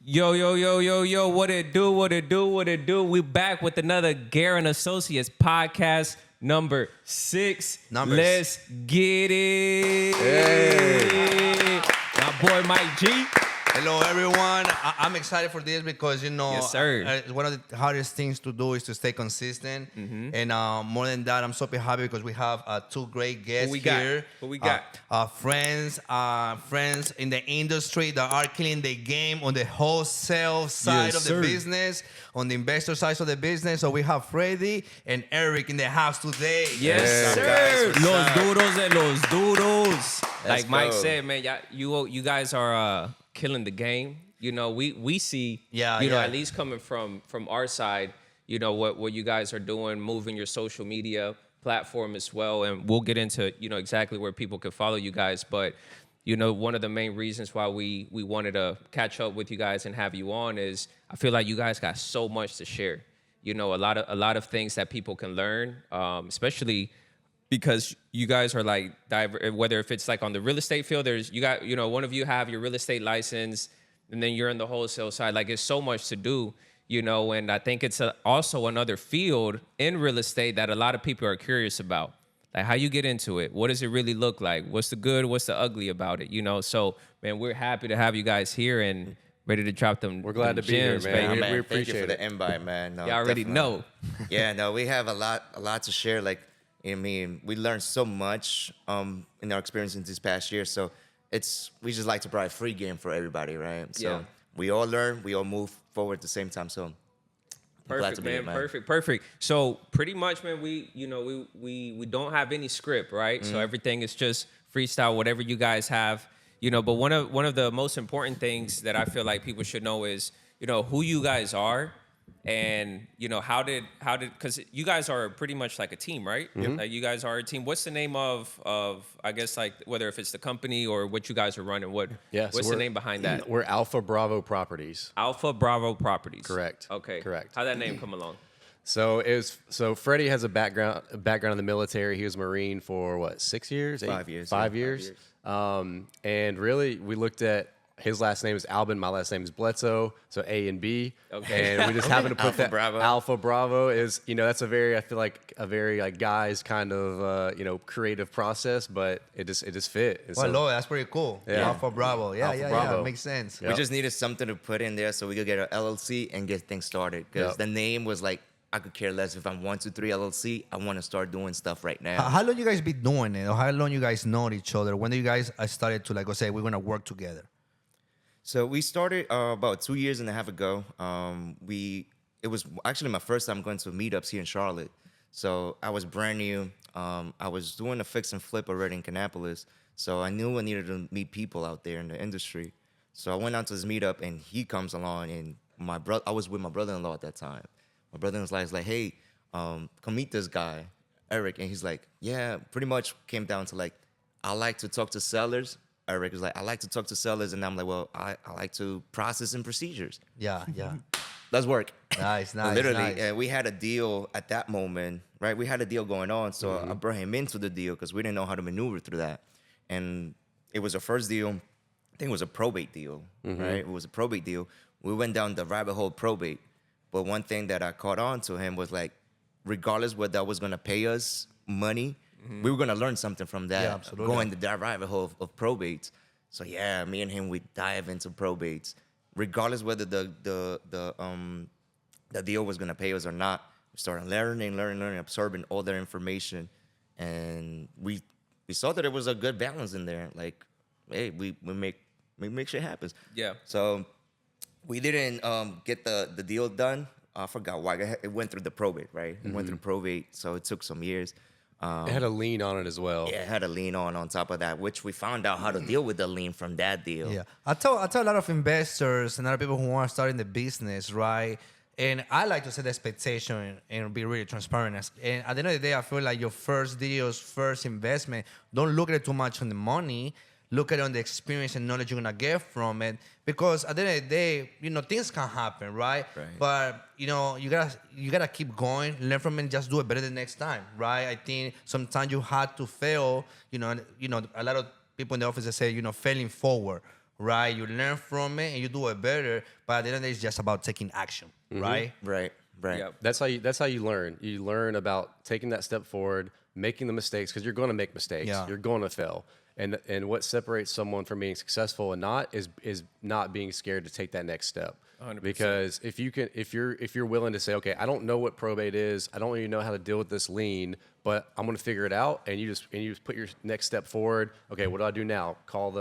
Yo, yo, yo, yo, yo, what it do, what it do, what it do. We back with another Garen Associates podcast, number 6. Numbers. Let's get it. Hey. My boy Mike G. Hello, everyone. I'm excited for this because, Yes, sir. one of the hardest things to do is to stay consistent. Mm-hmm. And more than that, I'm super happy because we have two great guests here. What we got? Friends in the industry that are killing the game on the wholesale side Yes, of the sir. business, on the investor side of the business. So we have Freddy and Eric in the house today. Yes, Hey. sir. Guys, Los duros and los duros. Let's Like Mike go. said, man, you guys are killing the game. You know, we see, Yeah, you know, yeah. at least coming from our side, you know, what you guys are doing, moving your social media platform as well. And we'll get into, you know, exactly where people can follow you guys. But, you know, one of the main reasons why we wanted to catch up with you guys and have you on is I feel like you guys got so much to share. You know, a lot of things that people can learn, especially because you guys are like, whether if it's like on the real estate field, one of you have your real estate license and then you're in the wholesale side. Like it's so much to do, you know, and I think it's also another field in real estate that a lot of people are curious about. Like how you get into it. What does it really look like? What's the good? What's the ugly about it? You know, so man, we're happy to have you guys here and ready to drop them. We're glad them to be here, gems, man. baby. We Man, thank you appreciate for the it. invite, man. No, Y'all already definitely. know. Yeah, no, we have a lot to share. Like, I mean, we learned so much in our experience in this past year. So we just like to provide free game for everybody, right? So Yeah. we all learn, we all move forward at the same time. So I'm glad Perfect, to be man. here, Perfect. So pretty much, man, we don't have any script, right? So everything is just freestyle, whatever you guys have, you know. But one of the most important things that I feel like people should know is, you know, who you guys are, and you know how did because you guys are pretty much like a team, right? Like you guys are a team. What's the name of I guess like whether if it's the company or what you guys are running? What's the we're- name behind that? We're Alpha Bravo Properties. Alpha Bravo Properties. Correct. Okay. Correct. How'd that name come along? So Freddie has a background in the military. He was a Marine for what, 6 years? 5 years. 5 yeah, years. And really, we looked at his last name is Albin. My last name is Bledsoe. So A and B. Okay. And we just happened to put Alpha that. Bravo. Alpha Bravo is, you know, that's I feel like a very like guys kind of, you know, creative process, but it just fit. And Well, so- Lord, that's pretty cool. Yeah. Alpha Bravo. Yeah, Alpha yeah, Bravo. yeah. Makes sense. We just needed something to put in there so we could get an LLC and get things started. Because Yep. the name was like, I could care less if I'm 1, 2, 3 LLC. I want to start doing stuff right now. How long you guys been doing it? Or how long you guys know each other? When do you guys started to like, say, we're gonna work together? So we started about 2.5 years ago. It was actually my first time going to meetups here in Charlotte. So I was brand new. I was doing a fix and flip already in Kannapolis. So I knew I needed to meet people out there in the industry. So I went out to this meetup and he comes along and I was with my brother-in-law at that time. My brother-in-law is like, hey, come meet this guy, Eric. And he's like, yeah, pretty much came down to like, I like to talk to sellers. Eric was like, I like to talk to sellers. And I'm like, well, I like to process and procedures. Yeah, yeah. Let's work. Nice, Literally, nice. we had a deal at that moment, right? We had a deal going on. So I brought him into the deal because we didn't know how to maneuver through that. And it was a first deal. I think it was a probate deal, right? It was a probate deal. We went down the rabbit hole of probate. But one thing that I caught on to him was like, regardless whether that was going to pay us money, we were going to learn something from that. Yeah, absolutely. Going to that rabbit hole of probates. So yeah, me and him, we dive into probates. Regardless whether the deal was going to pay us or not, we started learning, absorbing all their information. And we saw that it was a good balance in there. Like, hey, we make shit happen. Yeah. So we didn't get the deal done. I forgot why. It went through the probate, right? It went through probate, so it took some years. it had a lean on it as well. Yeah, it had a lien on top of that, which we found out how to deal with the lien from that deal. Yeah, I tell a lot of investors and other people who want to start in the business, right? And I like to set the expectation and be really transparent. And at the end of the day, I feel like your first deals, first investment, don't look at it too much on the money. Look at it on the experience and knowledge you're gonna get from it. Because at the end of the day, you know, things can happen, right? Right. But you know, you gotta keep going, learn from it, and just do it better the next time, right? I think sometimes you had to fail. You know, a lot of people in the office that say, you know, failing forward, right? You learn from it and you do it better. But at the end of the day, it's just about taking action, right? Right. Yep. That's how you learn. You learn about taking that step forward, making the mistakes, because you're going to make mistakes. Yeah. You're going to fail. And what separates someone from being successful and not is not being scared to take that next step. 100%. Because if you're willing to say, okay, I don't know what probate is, I don't even know how to deal with this lien, but I'm going to figure it out, and you just put your next step forward. Okay, what do I do now? Call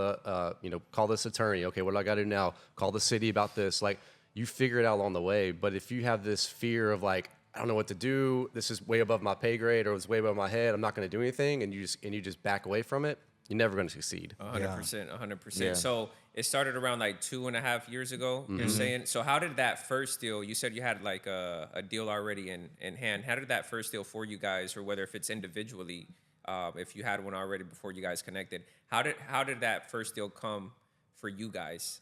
call this attorney. Okay, what do I got to do now? Call the city about this. Like, you figure it out along the way. But if you have this fear of like, I don't know what to do, this is way above my pay grade, or it's way above my head, I'm not going to do anything, and you just back away from it, you're never going to succeed. 100%, 100%. Yeah. So it started around like 2.5 years ago, you're saying. So how did that first deal, you said you had like a deal already in hand. How did that first deal for you guys, or whether if it's individually, if you had one already before you guys connected, how did that first deal come for you guys?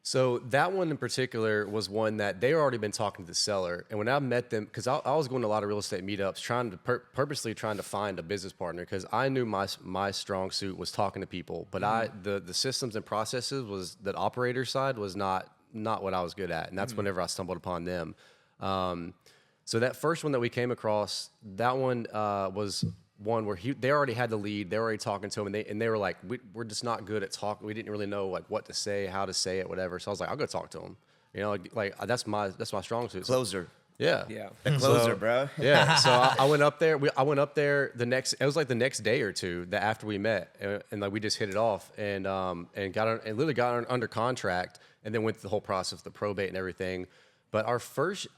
So that one in particular was one that they already been talking to the seller, and when I met them, because I was going to a lot of real estate meetups, purposely trying to find a business partner, because I knew my strong suit was talking to people, but the systems and processes was that operator side was not what I was good at, and that's whenever I stumbled upon them. So that first one that we came across, that one was one where they already had the lead, they were already talking to him, and they were like, we're just not good at talking. We didn't really know like what to say, how to say it, whatever. So I was like, I'll go talk to him. You know, like that's my strong suit. Closer. Yeah. Yeah. The closer, bro. Yeah. So I went up there. I went up there it was like the next day or two that after we met, and like we just hit it off, and literally got under contract, and then went through the whole process, the probate and everything. But I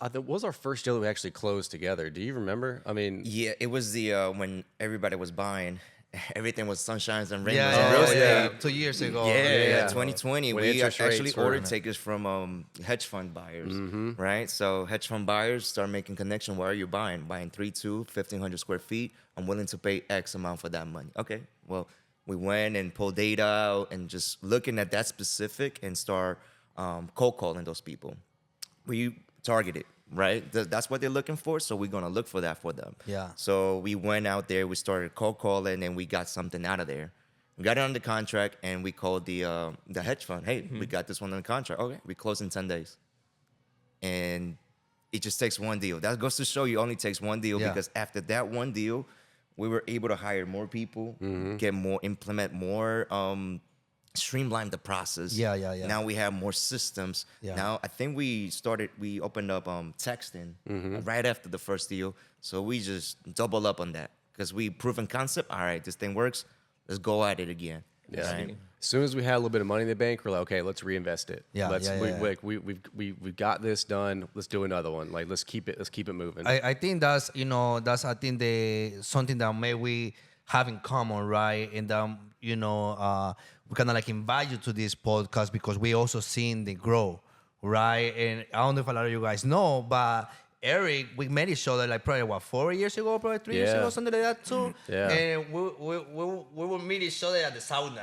think was our first deal that we actually closed together. Do you remember? I mean, Yeah, it was the when everybody was buying, everything was sunshines and rainbows Yeah, in real yeah, estate. 2 years ago. Yeah, 2020. When We interest actually rates were- ordered takers from hedge fund buyers, right? So hedge fund buyers start making connection. Where are you buying? Buying 1,500 square feet. I'm willing to pay X amount for that money. Okay, well, we went and pulled data out and just looking at that specific and start cold calling those people. We targeted, right? That's what they're looking for, so we're gonna look for that for them. Yeah. So we went out there, we started cold calling, and we got something out of there. We got it under contract, and we called the hedge fund. Hey, we got this one under contract. Okay, we closed in 10 days, and it just takes one deal. That goes to show you, only takes one deal, Yeah. because after that one deal, we were able to hire more people, implement more. Streamline the process. Yeah. Now we have more systems. Yeah. Now I think we opened up texting right after the first deal. So we just double up on that because we proven concept. All right, this thing works. Let's go at it again. yeah. Right? As soon as we had a little bit of money in the bank, we're like, okay, let's reinvest it. Yeah, We've got this done. Let's do another one. Like, let's keep it moving. I think that's I think something that maybe we have in common, right? And we kind of like invite you to this podcast because we also seen the growth, right? And I don't know if a lot of you guys know, but Eric, we met each other like probably 4 years ago, probably 3 years Yeah. ago, something like that too. Yeah. And we will meet each other at the sauna.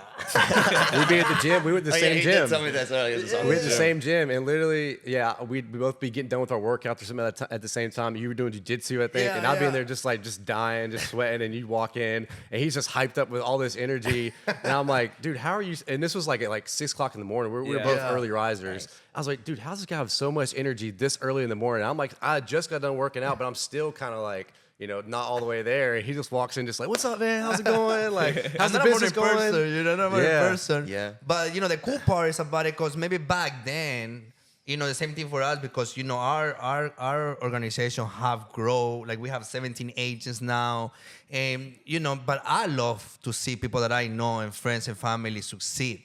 We'd be at the gym. We were at the Oh, yeah, same he gym. did tell me that earlier. We had the same gym, and literally, yeah, we'd both be getting done with our workouts or something at the same time. You were doing jiu-jitsu, I think, Yeah, and I'd be in yeah. there just dying, just sweating, and you'd walk in, and he's just hyped up with all this energy, and I'm like, dude, how are you? And this was like at 6 o'clock in the morning. We were Yeah. both Yeah. early risers. I was like, dude, how's this guy have so much energy this early in the morning? I'm like, I just got done working out, but I'm still kind of like, not all the way there. And he just walks in just like, what's up, man? How's it going? Like, how's the I'm not a business morning going? person, I'm not a morning Yeah. person. Yeah. But the cool part is about it because maybe back then, the same thing for us because our organization have grown. Like we have 17 agents now, and But I love to see people that I know and friends and family succeed.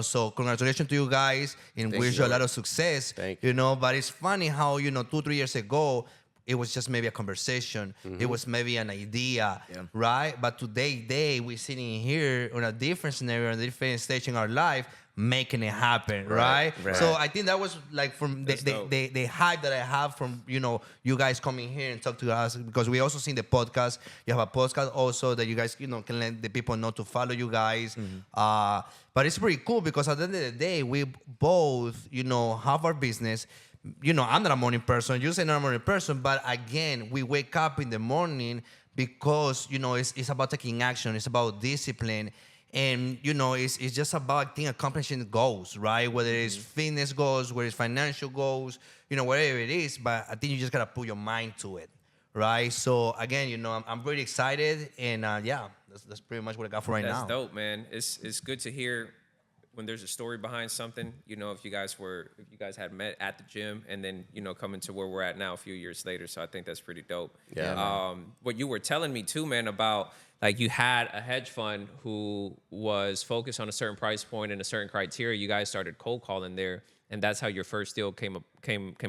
So congratulations to you guys and Thank wish you. you a lot of success. Thank But it's funny how 2-3 years ago. It was just maybe a conversation. It was maybe an idea, Yeah. right? But today we're sitting here on a different scenario, on a different stage in our life, making it happen, right? right. So I think that was like from That's dope. the hype that I have from you guys coming here and talk to us because we also seen the podcast. You have a podcast also that you guys can let the people know to follow you guys. But it's pretty cool because at the end of the day, we both have our business. I'm not a morning person. You say not a morning person, but again, we wake up in the morning because it's about taking action. It's about discipline. And it's just about, I think, accomplishing goals, right? Whether it's fitness goals, whether it's financial goals, whatever it is. But I think you just gotta put your mind to it, right? So again, I'm really excited, and yeah, that's pretty much what I got for right That's now. dope, man. It's good to hear when there's a story behind something. If you guys had met at the gym and then coming to where we're at now a few years later. So I think that's pretty dope. Yeah. What you were telling me too, man, about like you had a hedge fund who was focused on a certain price point and a certain criteria. You guys started cold calling there, and that's how your first deal came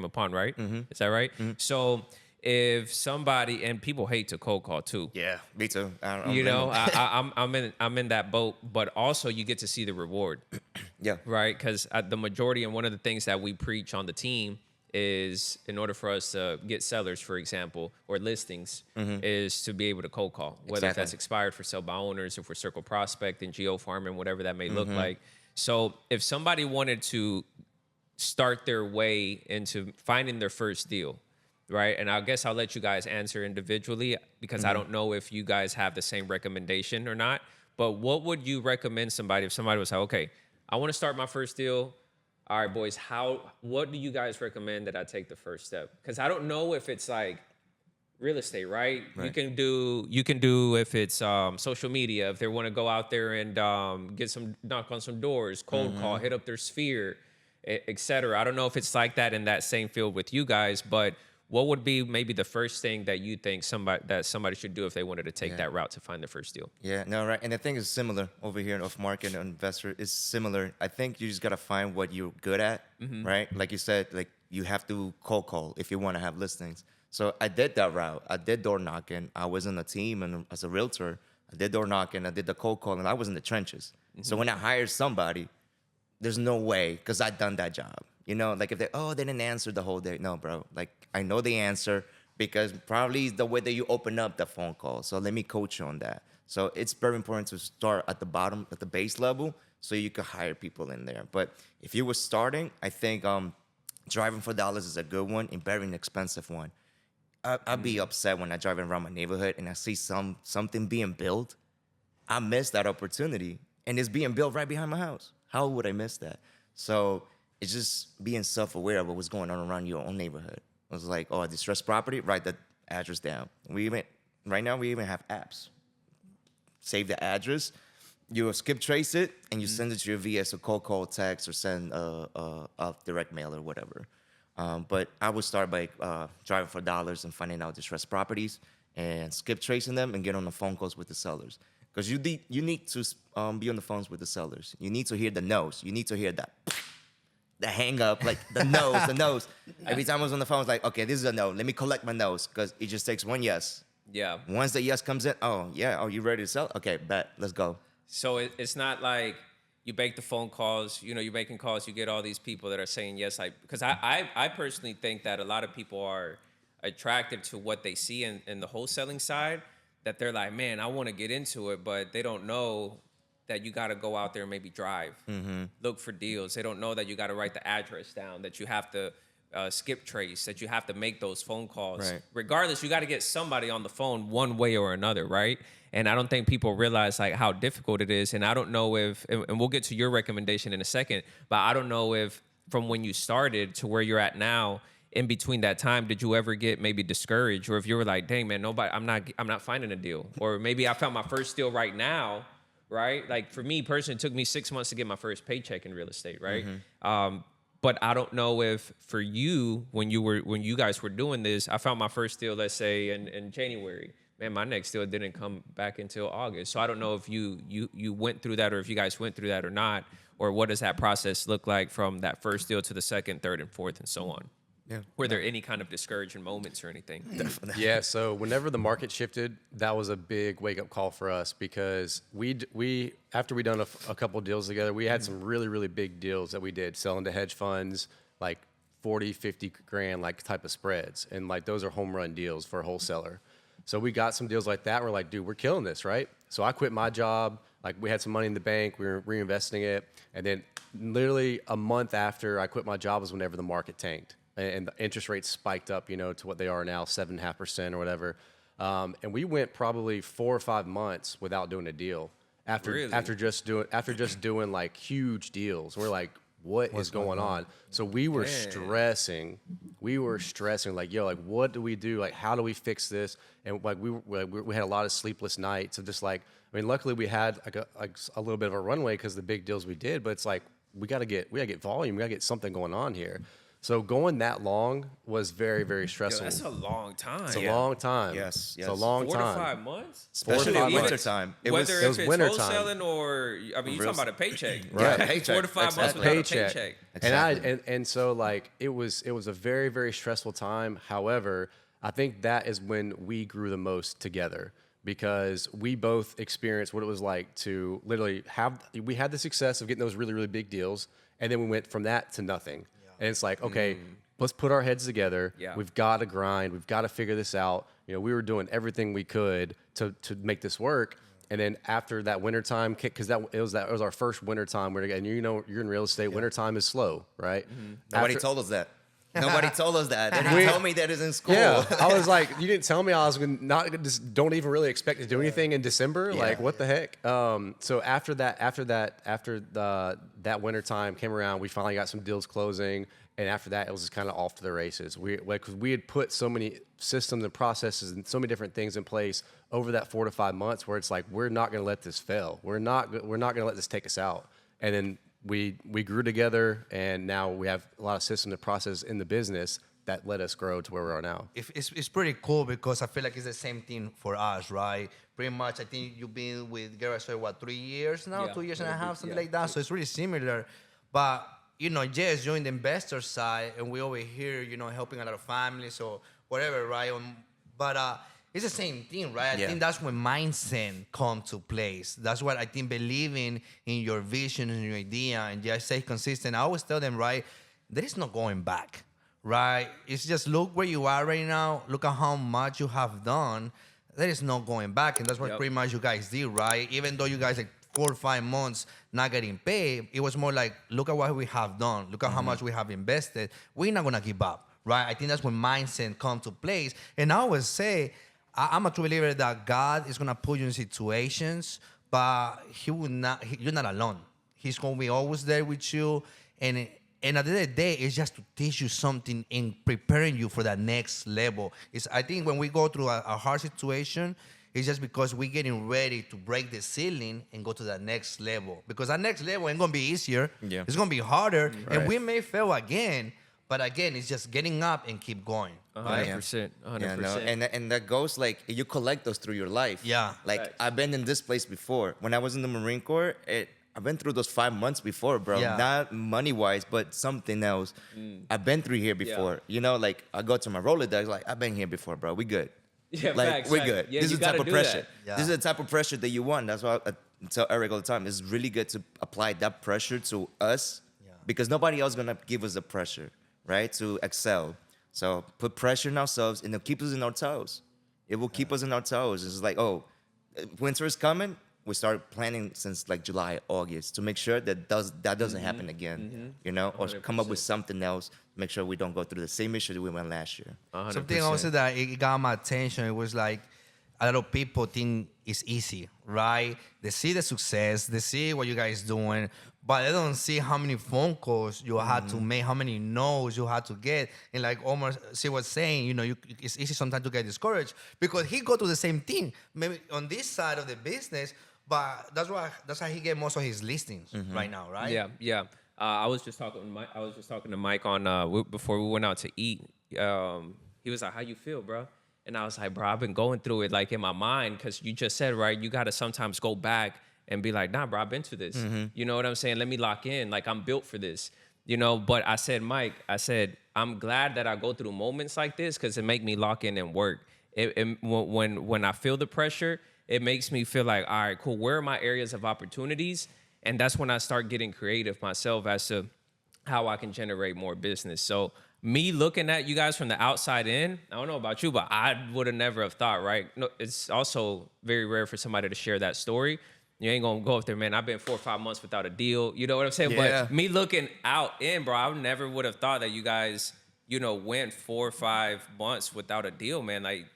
upon, right? Is that right? So if somebody, and people hate to cold call too. Yeah, me too. I don't You blame know, them. I'm in that boat, but also you get to see the reward, Yeah. right? Because the majority, and one of the things that we preach on the team is, in order for us to get sellers, for example, or listings, is to be able to cold call, whether Exactly. that's expired for sale by owners, if we're circle prospecting, geo farming, whatever that may look like. So if somebody wanted to start their way into finding their first deal, right? And I guess I'll let you guys answer individually because I don't know if you guys have the same recommendation or not. But what would you recommend somebody if somebody was like, okay, I want to start my first deal. All right, boys, what do you guys recommend that I take the first step? Because I don't know if it's like real estate, right? You can do if it's social media, if they want to go out there and knock on some doors, cold call, hit up their sphere, et cetera. I don't know if it's like that in that same field with you guys, but what would be maybe the first thing that you think somebody should do if they wanted to take that route to find their first deal? Yeah, no, right. And the thing is similar over here in off-market investor is similar. I think you just got to find what you're good at, right? Like you said, like you have to cold call if you want to have listings. So I did that route. I did door knocking. I was in a team and as a realtor, I did door knocking. I did the cold calling. I was in the trenches. So when I hired somebody, there's no way because I done that job. Like if they didn't answer the whole day. No, bro. Like I know the answer because probably it's the way that you open up the phone call. So let me coach you on that. So it's very important to start at the bottom, at the base level, so you can hire people in there. But if you were starting, I think driving for dollars is a good one and very inexpensive one. I'd be upset when I drive around my neighborhood and I see something being built. I missed that opportunity, and it's being built right behind my house. How would I miss that? So it's just being self-aware of what's going on around your own neighborhood. It was like, a distressed property, write the address down. Right now we even have apps. Save the address, you skip trace it, and you send it to your VS or call, text, or send a direct mail or whatever. But I would start by driving for dollars and finding out distressed properties and skip tracing them and get on the phone calls with the sellers. Because you need to be on the phones with the sellers. You need to hear the no's. You need to hear that. The hang up, like the no's, the no's. Every time I was on the phone, I was like, okay, this is a no. Let me collect my no's because it just takes one yes. Yeah. Once the yes comes in, you ready to sell? Okay, bet, let's go. So it's not like you make the phone calls, you're making calls, you get all ththese people that are saying yes. Because I personally think that a lot of people are attracted to what they see in the wholesaling side, that they're like, man, I want to get into it, but they don't know that you got to go out there and maybe drive, look for deals. They don't know that you got to write the address down, that you have to skip trace, that you have to make those phone calls. Right. Regardless, you got to get somebody on the phone one way or another, right? And I don't think people realize like how difficult it is. And I don't know if, and we'll get to your recommendation in a second, but I don't know if from when you started to where you're at now, in between that time, did you ever get maybe discouraged, or if you were like, dang man, I'm not finding a deal, or maybe I found my first deal right now, right? Like for me personally, it took me 6 months to get my first paycheck in real estate, right? But I don't know if for you, when you guys were doing this, I found my first deal, let's say in January. Man, my next deal didn't come back until August. So I don't know if you went through that, or if you guys went through that or not, or what does that process look like from that first deal to the second, third, and fourth, and so on. Yeah. Were there any kind of discouraging moments or anything? Yeah, so whenever the market shifted, that was a big wake-up call for us because we after we done a couple of deals together, we had some really, really big deals that we did selling to hedge funds, like 40, 50 grand, like type of spreads. And like those are home run deals for a wholesaler. So we got some deals like that. We're like, dude, we're killing this, right? So I quit my job. Like we had some money in the bank. We were reinvesting it. And then literally a month after I quit my job was whenever the market tanked. And the interest rates spiked up, to what they are now, 7.5% or whatever. And we went probably 4 or 5 months without doing a deal. after Really? after just doing like huge deals. We're like, what is going on? So we were stressing. We were stressing like, yo, like what do we do? Like how do we fix this? And like we had a lot of sleepless nights of just like, I mean, luckily we had like a little bit of a runway because the big deals we did, but it's like we gotta get volume, we gotta get something going on here. So going that long was very, very Yo, stressful. that's a long time. It's a long time. Yes, It's a yes. long 4 time. to 5 months. Especially 4 to in 5 winter months. time. Whether it was if it's winter time. wholesaling or I mean, you're talking about a paycheck, Right. Like, Paycheck. 4 to 5 months Exactly. without a Paycheck. paycheck. Exactly. And so like it was a very, very stressful time. However, I think that is when we grew the most together because we both experienced what it was like to literally we had the success of getting those really, really big deals, and then we went from that to nothing. And it's like, okay, let's put our heads together. Yeah. We've got to grind. We've got to figure this out. You know, we were doing everything we could to make this work. And then after that wintertime kick, because that was our first wintertime. And you know, you're in real estate. Wintertime is slow, right? Nobody After- told us that. Nobody told us that. They didn't tell me that it's in school. Yeah, I was like, you didn't tell me I was just don't even really expect to do anything in December. Yeah. Like, what the heck? So after that winter time came around, we finally got some deals closing, and after that, it was just kind of off to the races. Because we had put so many systems and processes and so many different things in place over that 4 to 5 months, where it's like we're not going to let this fail. We're not going to let this take us out. And then we grew together, and now we have a lot of systems and processes in the business that let us grow to where we are now. It's pretty cool because I feel like it's the same thing for us, right? Pretty much, I think you've been with Garage for what, 3 years now, Yeah, 2 years and a little half, bit, something yeah. like that. So it's really similar. But you know, Jess joined the investor side, and we over here, you know, helping a lot of families or whatever, right? But it's the same thing, right? I Yeah. think that's when mindset come to place. That's what I think believing in your vision and your idea and just stay consistent. I always tell them, right, there is no going back, right? It's just look where you are right now. Look at how much you have done. There is no going back. And that's what Yep. pretty much you guys did, right? Even though you guys like 4 or 5 months not getting paid, it was more like, look at what we have done. Look at how much we have invested. We're not going to give up, right? I think that's when mindset come to place. And I always say, I'm a true believer that God is going to put you in situations, but you're not alone. He's going to be always there with you. And at the end of the day, it's just to teach you something and preparing you for that next level. I think when we go through a hard situation, it's just because we're getting ready to break the ceiling and go to that next level. Because that next level ain't going to be easier. Yeah. It's going to be harder. Right. And we may fail again. But again, it's just getting up and keep going. 100%. 100%. Yeah, no, and that goes like you collect those through your life. Yeah. Like Facts. I've been in this place before. When I was in the Marine Corps, I've been through those 5 months before, bro. Yeah. Not money wise, but something else. I've been through here before. You know, like I go to my Rolodex, like I've been here before, bro. We good. Yeah, Like facts, we're facts. good. Yeah, This you is the type gotta of do pressure. that. Yeah. This is the type of pressure that you want. That's why I tell Eric all the time. It's really good to apply that pressure to us because nobody else gonna give us the pressure, right? To excel. So put pressure on ourselves and it'll keep us in our toes. It will keep us in our toes. It's like, oh, winter is coming. We start planning since like July, August to make sure that doesn't happen again, you know, or come up with something else. Make sure we don't go through the same issue that we went last year. 100%. Something also that it got my attention. It was like a lot of people think it's easy, right? They see the success, they see what you guys doing, but they don't see how many phone calls you had to make, how many no's you had to get. And like Omar was saying, you know, it's easy sometimes to get discouraged because he go through the same thing, maybe on this side of the business, but that's how he get most of his listings right now, right? Yeah, yeah. I was just talking to Mike on before we went out to eat. He was like, "How you feel, bro?" And I was like, "Bro, I've been going through it like in my mind because you just said right. You got to sometimes go back and be like, nah, bro, I've been through this. You know what I'm saying? Let me lock in. Like I'm built for this. You know." But I said, Mike, I'm glad that I go through moments like this because it make me lock in and work. When I feel the pressure, it makes me feel like, all right, cool. Where are my areas of opportunities? And that's when I start getting creative myself as to how I can generate more business. So me looking at you guys from the outside in, I don't know about you, but I would have never have thought, right? No, it's also very rare for somebody to share that story. You ain't gonna go up there, man, I've been 4 or 5 months without a deal. You know what I'm saying? Yeah. But me looking out in, bro, I never would have thought that you guys, you know, went 4 or 5 months without a deal, man. Like,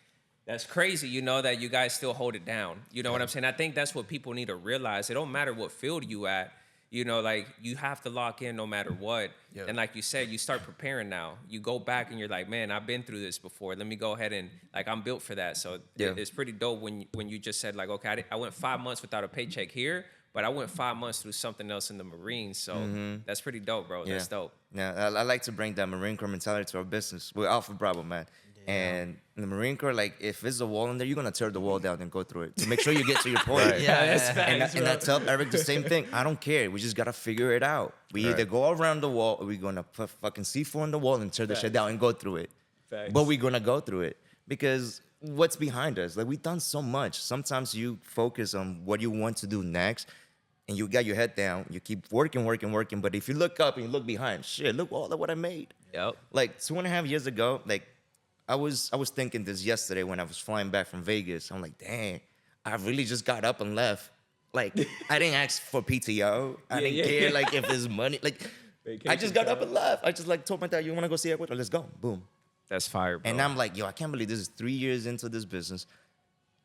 That's crazy, that you guys still hold it down. You know what I'm saying? I think that's what people need to realize. It don't matter what field you at. Like you have to lock in no matter what. Yeah. And like you said, you start preparing now. You go back and you're like, man, I've been through this before. Let me go ahead and like I'm built for that. So it's pretty dope when you just said like, okay, I went 5 months without a paycheck here, but I went 5 months through something else in the Marines. So that's pretty dope, bro. That's dope. Yeah, I like to bring that Marine Corps mentality to our business. We're Alpha Bravo, man. And in the Marine Corps, like if there's a wall in there, you're gonna tear the wall down and go through it to make sure you get to your point. Right. That's facts, And I tell Eric the same thing. I don't care. We just gotta figure it out. We either go around the wall or we're gonna put fucking C4 on the wall and tear the shit down and go through it. Facts. But we're gonna go through it because what's behind us? Like we've done so much. Sometimes you focus on what you want to do next. And you got your head down, you keep working. But if you look up and you look behind, shit, look all of what I made. Yep. Like 2.5 years ago, like I was thinking this yesterday when I was flying back from Vegas. I'm like, dang, I really just got up and left. Like I didn't ask for PTO. I didn't care like if there's money. Like I just got up and left. I just like told my dad, you wanna go see Ecuador? Let's go. Boom. That's fire, bro. And I'm like, yo, I can't believe this is 3 years into this business.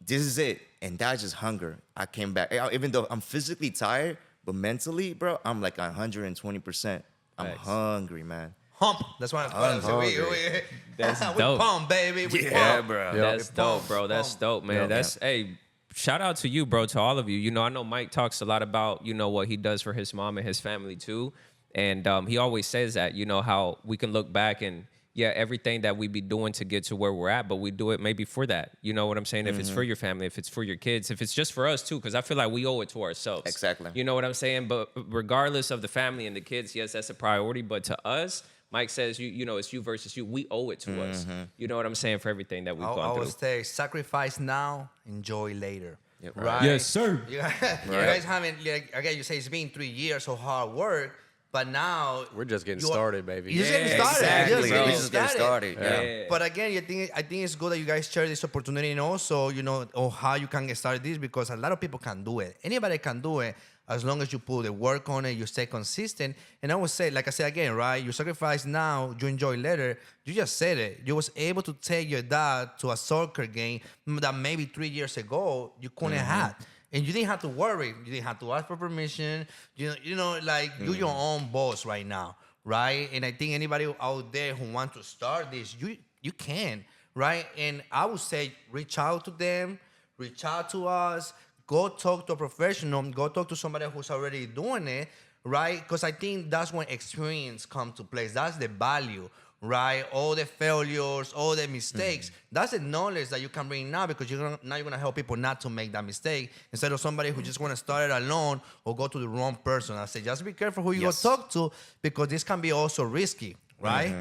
This is it. And that's just hunger. I came back. Even though I'm physically tired, but mentally, bro, I'm like 120%. I'm Thanks. hungry, man. Hump. That's why I'm saying. That's we dope. pump, baby. We Yeah, pump. bro. That's Yeah. dope, bro. That's dope, man. That's hey, shout out to you, bro, to all of you. I know Mike talks a lot about, what he does for his mom and his family too. And he always says that, how we can look back and everything that we be doing to get to where we're at, but we do it maybe for that. You know what I'm saying? If it's for your family, if it's for your kids, if it's just for us too, because I feel like we owe it to ourselves. Exactly. You know what I'm saying? But regardless of the family and the kids, yes, that's a priority. But to us, Mike says, it's you versus you. We owe it to us. You know what I'm saying? For everything that we've I gone through. always say, sacrifice now, enjoy later. Yep. Right? Yes, sir. You guys haven't, like, again, you say it's been 3 years of hard work, but now We're just getting started, baby. You're just getting started. Exactly. You're We getting just getting started. Yeah. But again, I think it's good that you guys share this opportunity and also, on how you can get started this because a lot of people can do it. Anybody can do it as long as you put the work on it, you stay consistent. And I would say, like I said again, right? You sacrifice now, you enjoy later. You just said it. You was able to take your dad to a soccer game that maybe 3 years ago you couldn't have. And you didn't have to worry. You didn't have to ask for permission. You're your own boss right now, right? And I think anybody out there who wants to start this, you can, right? And I would say reach out to them, reach out to us, go talk to a professional, go talk to somebody who's already doing it, right? Because I think that's when experience comes to place. That's the value, right? All the failures, all the mistakes. That's the knowledge that you can bring now because now you're gonna help people not to make that mistake instead of somebody who just wanna start it alone or go to the wrong person. I say just be careful who you go talk to because this can be also risky, right?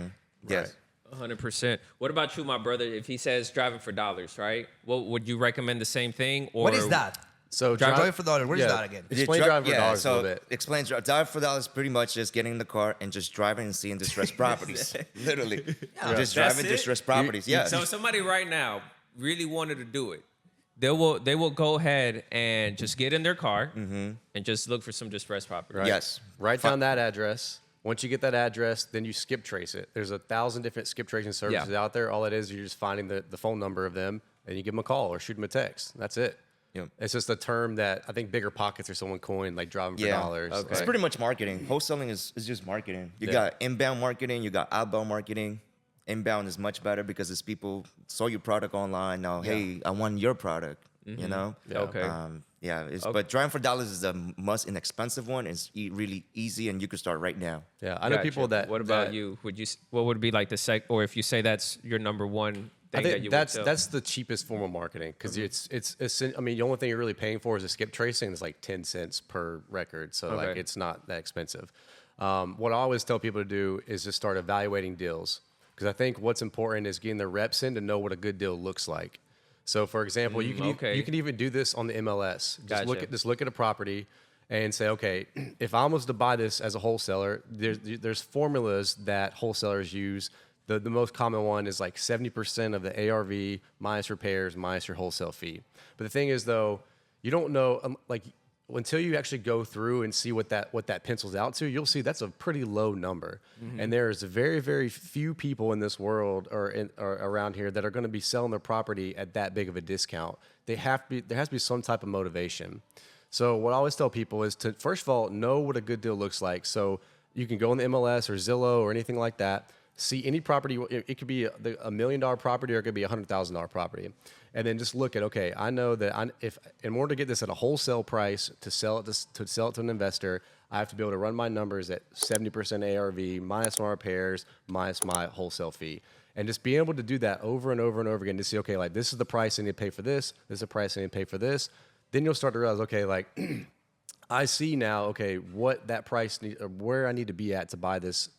Yes. 100%. What about you, my brother? If he says driving for dollars, right? Well, would you recommend the same thing? Or What is that? So Driving for dollars. What is that again? Explain driving for dollars a little bit. Explain driving for dollars pretty much just getting in the car and just driving and seeing distressed properties. Literally. Just driving it? distressed properties. Yeah. So if somebody right now really wanted to do it, they will go ahead and just get in their car and just look for some distressed property. Right. Yes. Write down that address. Once you get that address, then you skip trace it. There's 1,000 different skip tracing services out there. All it is, you're just finding the phone number of them, and you give them a call or shoot them a text. That's it. Yep. It's just a term that I think Bigger Pockets or someone coined, like driving for dollars. Okay. It's pretty much marketing. Wholesaling is just marketing. You got inbound marketing, you got outbound marketing. Inbound is much better because it's people saw your product online. Now, hey, I want your product. You know? Yeah. Okay. But driving for dollars is the most inexpensive one. It's really easy, and you can start right now. Yeah, I know Gotcha. people that. What about that- you? What would be like the or if you say that's your number one I thing that think you that's would sell? that's the cheapest form of marketing because it's I mean the only thing you're really paying for is a skip tracing. It's like 10 cents per record, so like Okay. it's not that expensive. What I always tell people to do is just start evaluating deals because I think what's important is getting the reps in to know what a good deal looks like. So for example, you can even do this on the MLS. Just look at a property and say, okay, if I was to buy this as a wholesaler, there's formulas that wholesalers use. The most common one is like 70% of the ARV minus repairs minus your wholesale fee. But the thing is, though, you don't know, like until you actually go through and see what that pencils out to, you'll see that's a pretty low number. And there's very, very few people in this world or around here that are going to be selling their property at that big of a discount. There has to be some type of motivation. So what I always tell people is to, first of all, know what a good deal looks like. So you can go on the MLS or Zillow or anything like that, see any property. It could be a $1 million property or it could be a $100,000 property. And then just look at, okay, I know that if in order to get this at a wholesale price to sell it to an investor, I have to be able to run my numbers at 70% ARV minus my repairs minus my wholesale fee. And just being able to do that over and over and over again to see, okay, like this is the price I need to pay for this. This is the price I need to pay for this. Then you'll start to realize, okay, like I see now, okay, what that price or where I need to be at to buy this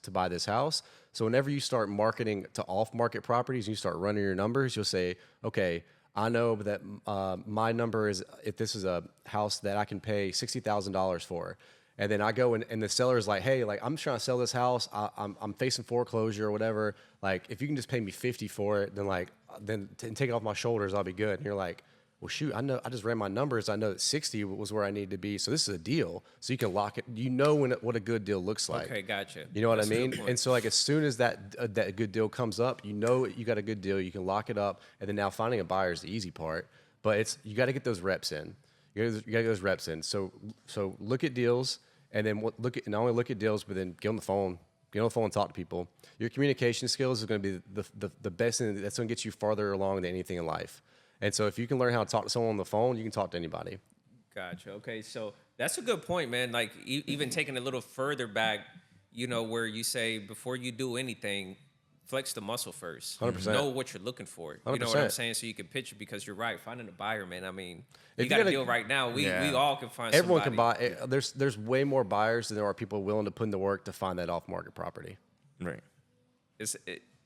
house. So whenever you start marketing to off-market properties and you start running your numbers, you'll say, okay, I know that my number is, if this is a house that I can pay $60,000 for, and then I go and the seller is like, hey, like I'm trying to sell this house, I'm facing foreclosure or whatever. Like if you can just pay me 50 for it, then take it off my shoulders, I'll be good. And you're like, well, shoot, I know I just ran my numbers. I know that 60 was where I need to be. So this is a deal. So you can lock it. You know what a good deal looks like. Okay, gotcha. You know what That's I a good mean? point. And so like as soon as that good deal comes up, you know you got a good deal. You can lock it up. And then now finding a buyer is the easy part. But you got to get those reps in. You got to get those reps in. So look at deals, and then not only look at deals, but then get on the phone. Get on the phone and talk to people. Your communication skills is going to be the best thing that's going to get you farther along than anything in life. And so if you can learn how to talk to someone on the phone, you can talk to anybody. Gotcha. Okay, so that's a good point, man. Like even taking a little further back, where you say before you do anything, flex the muscle first. 100%. Know what you're looking for. 100%. You know what I'm saying? So you can pitch it, because you're right. Finding a buyer, man. I mean, If you got you a gotta- deal right now. We all can find Everyone somebody. can buy. There's way more buyers than there are people willing to put in the work to find that off-market property. Right.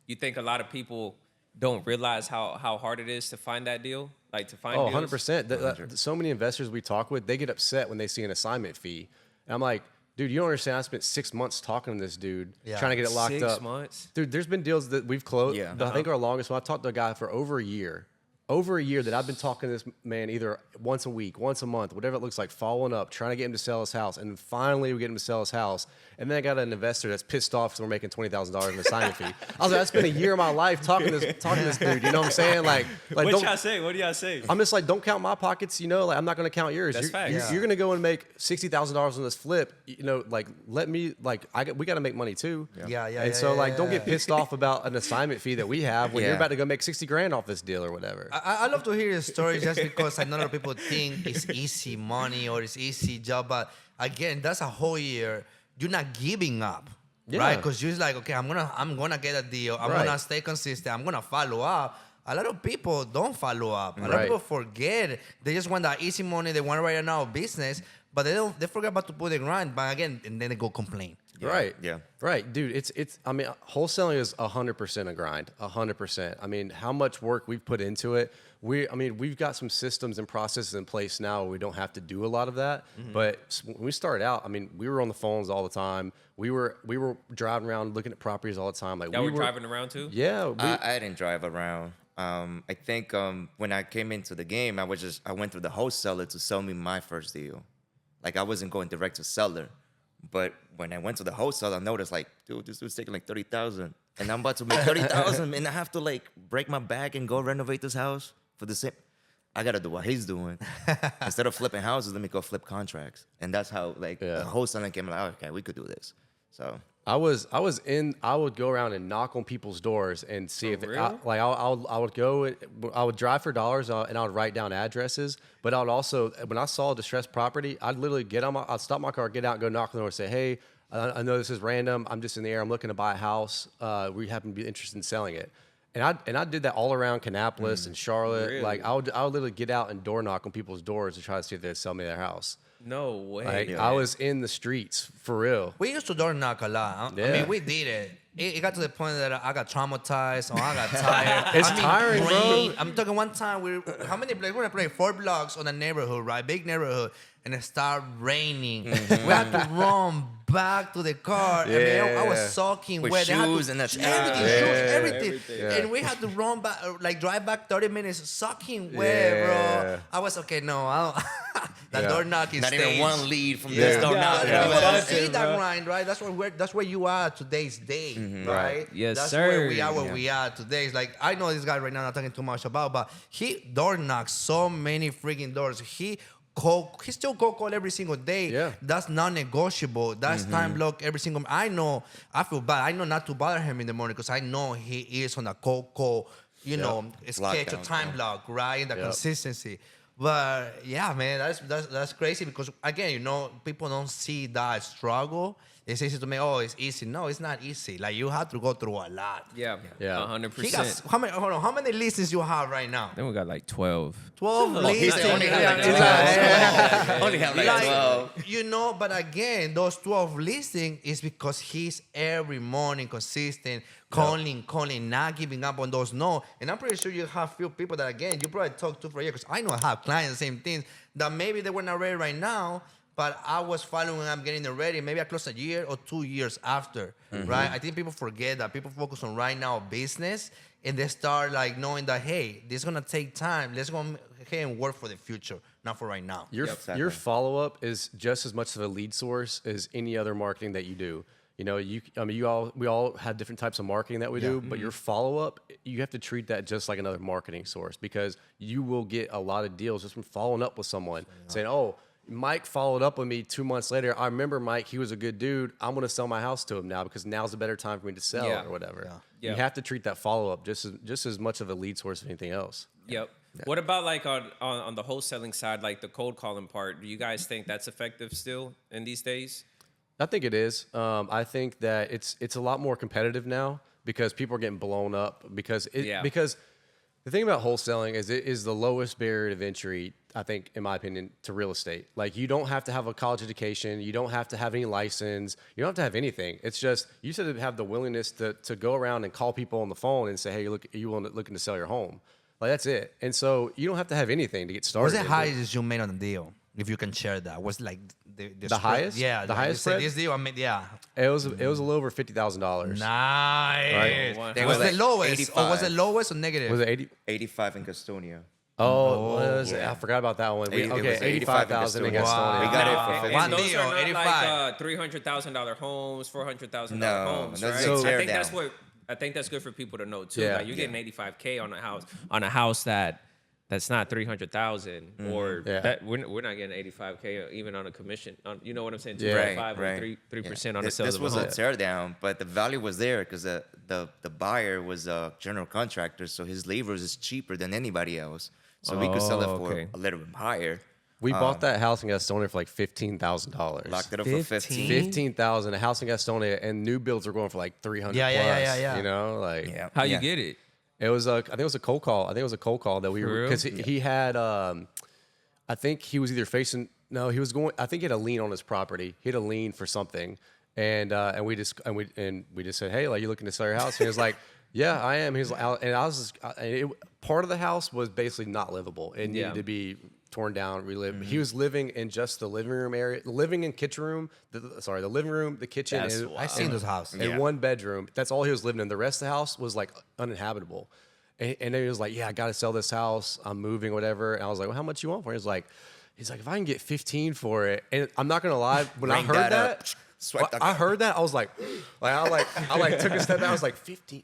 You think a lot of people don't realize how hard it is to find that deal? Like to find Oh, deals? 100%. So many investors we talk with, they get upset when they see an assignment fee. And I'm like, dude, you don't understand. I spent 6 months talking to this dude, Yeah. trying to get it locked 6 up. months? Dude, there's been deals that we've closed. Yeah. I think our longest one, I talked to a guy for over a year. Over a year that I've been talking to this man either once a week, once a month, whatever it looks like, following up, trying to get him to sell his house. And finally we get him to sell his house. And then I got an investor that's pissed off because we're making $20,000 in assignment fee. I was like, I spent a year of my life talking to this dude. You know what I'm saying? Like What don't, y'all say? What do y'all say? I'm just like, don't count my pockets, like I'm not going to count yours. That's facts. You're going to go and make $60,000 on this flip, like let me, like we got to make money too. Yeah. And so don't get pissed off about an assignment fee that we have when you're Yeah. about to go make 60 grand off this deal or whatever. I love to hear your story just because I know a lot of people think it's easy money or it's easy job, but again, that's a whole year. You're not giving up, Yeah. right? Because you're like, okay, I'm gonna get a deal. I'm Right. gonna stay consistent. I'm gonna follow up. A lot of people don't follow up. A lot of Right. people forget. They just want that easy money. They want right now business, but they forget about to put the grind. But again, and then they go complain. Right. Yeah. Right, dude. I mean, wholesaling is 100% a grind. 100%. I mean, how much work we've put into it. We've got some systems and processes in place now where we don't have to do a lot of that. But when we started out, I mean, we were on the phones all the time. We were driving around looking at properties all the time. Like Y'all were driving around too? Yeah. I didn't drive around. I think when I came into the game, I went through the wholesaler to sell me my first deal. Like I wasn't going direct to seller. But when I went to the wholesaler, I noticed like, dude, this dude's taking like 30,000, and I'm about to make 30,000, and I have to like break my back and go renovate this house for the same. I gotta do what he's doing. Instead of flipping houses, let me go flip contracts, and that's how like the wholesaler came like, oh, okay, we could do this. So I would go around and knock on people's doors and see if real? I would drive for dollars and I would write down addresses, but I would also, when I saw a distressed property, I'd literally I'd stop my car, get out, and go knock on the door and say, hey, I know this is random. I'm just in the air. I'm looking to buy a house. We happen to be interested in selling it. And I did that all around Kannapolis and Charlotte. Really? Like I would literally get out and door knock on people's doors to try to see if they'd sell me their house. No way. Like I was in the streets for real. We used to door knock a lot. Huh? I Yeah. mean, we did it. It got to the point that I got traumatized or I got tired. It's tiring, bro. I'm talking one time, how many blocks? We're gonna play 4 blocks on a neighborhood, right? Big neighborhood. And it started raining. Mm-hmm. We had to run back to the car. I mean, I was Yeah. soaking With wet. They had to- shoes and that's- everything, Yeah. shoes, everything. Everything. Yeah. And we had to run back, like drive back 30 minutes, soaking wet, Yeah. bro. I was okay. No, I don't. That door knocking Not stage. even one lead from this door Yeah. knocking. Yeah. People don't That's see it, that bro. grind, right? That's where you are today's day, right? Yes, that's sir. where we are where we are today. It's like I know this guy right now not talking too much about, but he door knocks so many freaking doors. He still cold call every single day. Yeah. That's non-negotiable. That's time block every single. I know. I feel bad. I know not to bother him in the morning because I know he is on a cold call. You know, schedule Lockdown, time block, right? The consistency. But yeah, man, that's crazy because again, you know, people don't see that struggle. It's easy to make, oh, it's easy. No, it's not easy. Like you have to go through a lot. Yeah. Yeah. 100%. He got how many? Hold on, how many listings you have right now? Then we got like 12. 12 He listings. said only have like Yeah. 12. Only have like Like, 12. you know, but again, those 12 listings is because he's every morning consistent, calling, not giving up on those no. And I'm pretty sure you have few people that, again, you probably talk to for a year because I know I have clients, the same things, that maybe they were not ready right now, but I was following them, getting them ready. Maybe I closed a year or 2 years after, right? I think people forget that. People focus on right now business, and they start like knowing that, hey, this is going to take time. Let's go ahead and work for the future, not for right now. Your follow up is just as much of a lead source as any other marketing that you do. You know, we all have different types of marketing that we do, but your follow up, you have to treat that just like another marketing source because you will get a lot of deals just from following up with someone saying, "Oh, Mike followed up with me 2 months later. I remember Mike; he was a good dude. I'm going to sell my house to him now because now's a better time for me to sell or whatever." Yeah. You have to treat that follow up just as much of a lead source as anything else. Yep. What about like on the wholesaling side, like the cold calling part? Do you guys think that's effective still in these days? I think it is. I think that it's a lot more competitive now because people are getting blown up because the thing about wholesaling is it is the lowest barrier of entry, I think, in my opinion, to real estate. Like you don't have to have a college education, you don't have to have any license, you don't have to have anything. It's just you just have to have the willingness to go around and call people on the phone and say, "Hey, are you looking to sell your home?" Like that's it. And so you don't have to have anything to get started. What's the highest you made on the deal? If you can share that, what's like the The highest? Yeah, The highest you said spread? this deal. I mean, yeah, It was a little over $50,000. nice. Right. They Was were the like lowest, or was 85. it lowest or negative? Was it 80? 85 in Gastonia. Oh, was it? yeah. I forgot about that one. It was Okay, 85,000 in Gastonia. Gastonia. We got it Wow. for 50. One Those deal, are not 85. like $300,000 homes, $400,000 No, homes, those right? are I tear think that's down. what I think that's good for people to know too. Yeah. Like you're getting 85K on a house that's not 300,000 or Yeah. that we're not getting 85K even on a commission. You know what I'm saying? Yeah. 2.5 or 3% on the This sales of a was home. a tear down, but the value was there because the buyer was a general contractor, so his labor is cheaper than anybody else. So we could sell it for okay. a little bit higher. We bought that house in Gastonia for like $15,000. Locked it up for 15. 15,000. A house in Gastonia, and new builds are going for like 300 Yeah, plus. yeah. You know, like Yeah. How you yeah. get it? it was I think it was a cold call. I think it was a cold call that we For were real? because he had I think he was either facing no he was going I think he had a lien on his property. He had a lien for something, and we just said, hey, like, you looking to sell your house? And he was like, yeah, I am. He's like, and I was just, part of the house was basically not livable. It needed Yeah. to be torn down, relived. He was living in just the living room area, the living and kitchen room. The living room, the kitchen, That's and, wild. I seen those houses. and Yeah. one bedroom. That's all he was living in. The rest of the house was like uninhabitable. And then he was like, yeah, I got to sell this house. I'm moving, whatever. And I was like, well, how much you want for it? He's like, if I can get 15 for it. And I'm not going to lie, when I Rank heard that that, up. Swipe that I up. heard that, I was like, I took a step back. I was like, 15.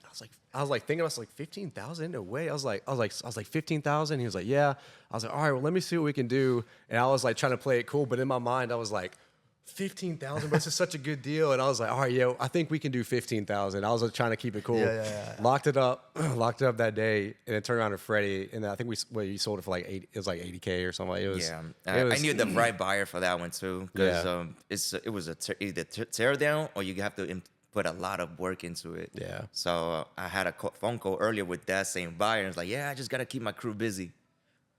I was like thinking, I was like, 15,000? No way. I was like 15,000. He was like, yeah. I was like, all right, well, let me see what we can do. And I was like trying to play it cool, but in my mind, I was like, 15,000, but this is such a good deal. And I was like, all right, yo, I think we can do 15,000. I was like, trying to keep it cool. Yeah. Locked it up that day, and then turned around to Freddie, and I think we sold it for like it was like 80K or something. It was. Yeah, it I was- knew the right buyer for that one too, because Yeah. it was either tear down or you have to put a lot of work into it. Yeah. So I had a phone call earlier with that same buyer, and it's like, yeah, I just gotta keep my crew busy.